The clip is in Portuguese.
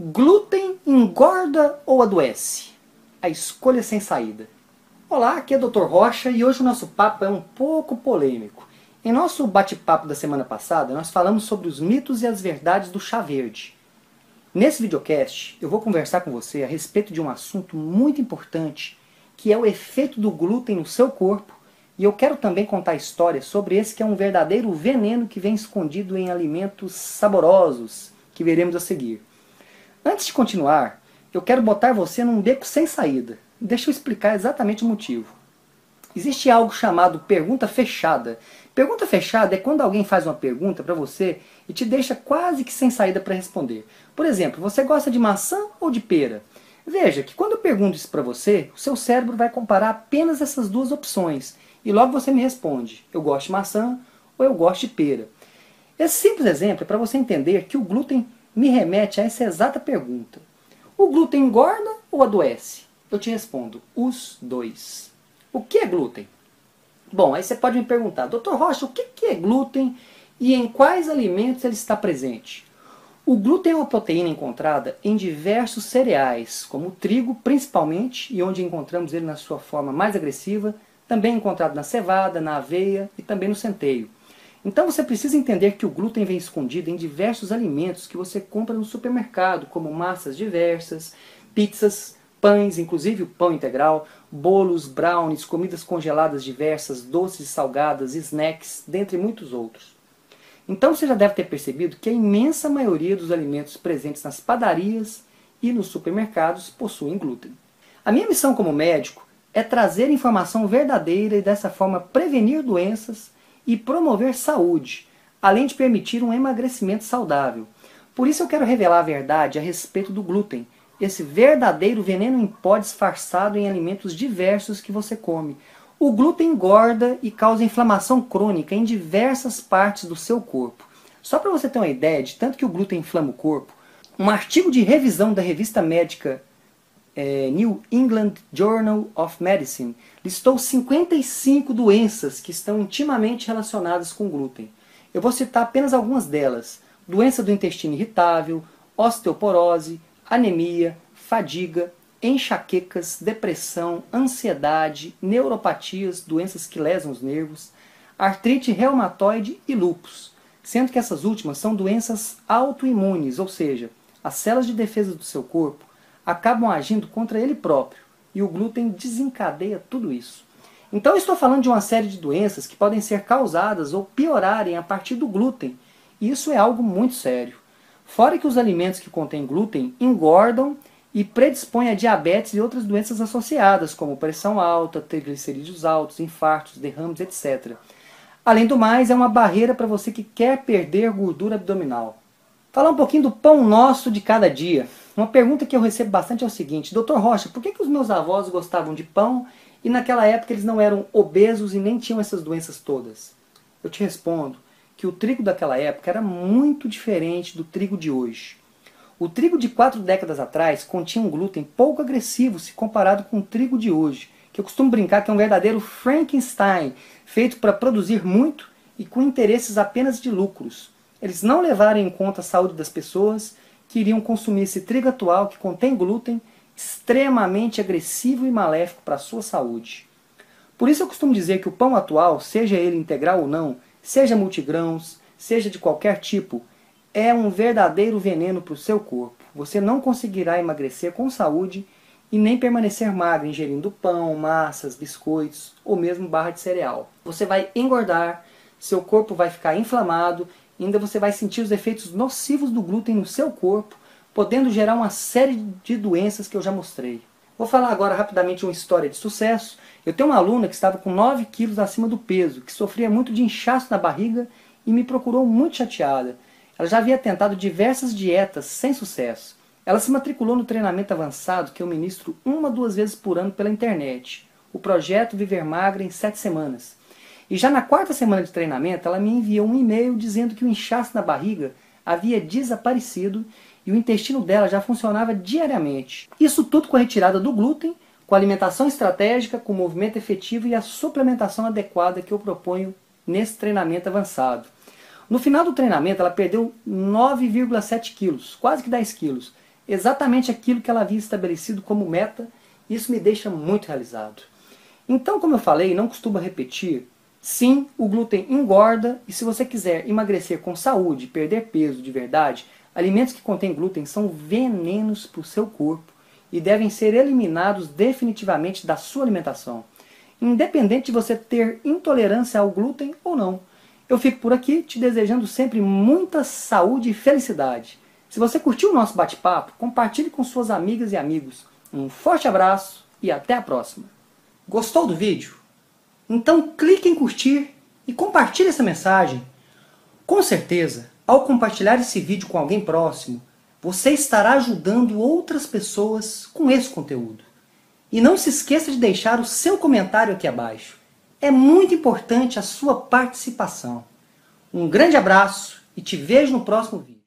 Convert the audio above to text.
Glúten engorda ou adoece? A escolha sem saída. Olá, aqui é o Dr. Rocha e hoje o nosso papo é um pouco polêmico. Em nosso bate-papo da semana passada, nós falamos sobre os mitos e as verdades do chá verde. Nesse videocast, eu vou conversar com você a respeito de um assunto muito importante, que é o efeito do glúten no seu corpo, e eu quero também contar histórias sobre esse que é um verdadeiro veneno que vem escondido em alimentos saborosos, que veremos a seguir. Antes de continuar, eu quero botar você num beco sem saída. Deixa eu explicar exatamente o motivo. Existe algo chamado pergunta fechada. Pergunta fechada é quando alguém faz uma pergunta para você e te deixa quase que sem saída para responder. Por exemplo, você gosta de maçã ou de pera? Veja que quando eu pergunto isso para você, o seu cérebro vai comparar apenas essas duas opções. E logo você me responde, eu gosto de maçã ou eu gosto de pera. Esse simples exemplo é para você entender que o glúten me remete a essa exata pergunta. O glúten engorda ou adoece? Eu te respondo, os dois. O que é glúten? Bom, aí você pode me perguntar, Dr. Rocha, o que é glúten e em quais alimentos ele está presente? O glúten é uma proteína encontrada em diversos cereais, como o trigo principalmente, e onde encontramos ele na sua forma mais agressiva, também encontrado na cevada, na aveia e também no centeio. Então você precisa entender que o glúten vem escondido em diversos alimentos que você compra no supermercado, como massas diversas, pizzas, pães, inclusive o pão integral, bolos, brownies, comidas congeladas diversas, doces e salgadas, snacks, dentre muitos outros. Então você já deve ter percebido que a imensa maioria dos alimentos presentes nas padarias e nos supermercados possuem glúten. A minha missão como médico é trazer informação verdadeira e dessa forma prevenir doenças e promover saúde, além de permitir um emagrecimento saudável. Por isso eu quero revelar a verdade a respeito do glúten, esse verdadeiro veneno em pó disfarçado em alimentos diversos que você come. O glúten engorda e causa inflamação crônica em diversas partes do seu corpo. Só para você ter uma ideia de tanto que o glúten inflama o corpo, um artigo de revisão da revista médica New England Journal of Medicine listou 55 doenças que estão intimamente relacionadas com glúten. Eu vou citar apenas algumas delas: doença do intestino irritável, osteoporose, anemia, fadiga, enxaquecas, depressão, ansiedade, neuropatias, doenças que lesam os nervos, artrite reumatoide e lúpus, sendo que essas últimas são doenças autoimunes, ou seja, as células de defesa do seu corpo acabam agindo contra ele próprio, e o glúten desencadeia tudo isso. Então eu estou falando de uma série de doenças que podem ser causadas ou piorarem a partir do glúten, e isso é algo muito sério. Fora que os alimentos que contêm glúten engordam e predispõem a diabetes e outras doenças associadas, como pressão alta, triglicerídeos altos, infartos, derrames, etc. Além do mais, é uma barreira para você que quer perder gordura abdominal. Falar um pouquinho do pão nosso de cada dia. Uma pergunta que eu recebo bastante é o seguinte: Dr. Rocha, por que os meus avós gostavam de pão e naquela época eles não eram obesos e nem tinham essas doenças todas? Eu te respondo que o trigo daquela época era muito diferente do trigo de hoje. O trigo de 4 décadas atrás continha um glúten pouco agressivo se comparado com o trigo de hoje, que eu costumo brincar que é um verdadeiro Frankenstein, feito para produzir muito e com interesses apenas de lucros. Eles não levaram em conta a saúde das pessoas que iriam consumir esse trigo atual que contém glúten extremamente agressivo e maléfico para a sua saúde. Por isso eu costumo dizer que o pão atual, seja ele integral ou não, seja multigrãos, seja de qualquer tipo, é um verdadeiro veneno para o seu corpo. Você não conseguirá emagrecer com saúde e nem permanecer magro ingerindo pão, massas, biscoitos ou mesmo barra de cereal. Você vai engordar, seu corpo vai ficar inflamado, e ainda você vai sentir os efeitos nocivos do glúten no seu corpo, podendo gerar uma série de doenças que eu já mostrei. Vou falar agora rapidamente uma história de sucesso. Eu tenho uma aluna que estava com 9 quilos acima do peso, que sofria muito de inchaço na barriga e me procurou muito chateada. Ela já havia tentado diversas dietas sem sucesso. Ela se matriculou no treinamento avançado que eu ministro 1 a 2 vezes por ano pela internet, o projeto Viver Magra em 7 semanas. E já na 4ª semana de treinamento, ela me enviou um e-mail dizendo que o inchaço na barriga havia desaparecido e o intestino dela já funcionava diariamente. Isso tudo com a retirada do glúten, com a alimentação estratégica, com o movimento efetivo e a suplementação adequada que eu proponho nesse treinamento avançado. No final do treinamento, ela perdeu 9,7 quilos, quase que 10 quilos. exatamente aquilo que ela havia estabelecido como meta, e isso me deixa muito realizado. Então, como eu falei, não costumo repetir, sim, o glúten engorda, e se você quiser emagrecer com saúde, perder peso de verdade, alimentos que contêm glúten são venenos para o seu corpo e devem ser eliminados definitivamente da sua alimentação, independente de você ter intolerância ao glúten ou não. Eu fico por aqui te desejando sempre muita saúde e felicidade. Se você curtiu o nosso bate-papo, compartilhe com suas amigas e amigos. Um forte abraço e até a próxima. Gostou do vídeo? Então clique em curtir e compartilhe essa mensagem. Com certeza, ao compartilhar esse vídeo com alguém próximo, você estará ajudando outras pessoas com esse conteúdo. E não se esqueça de deixar o seu comentário aqui abaixo. É muito importante a sua participação. Um grande abraço e te vejo no próximo vídeo.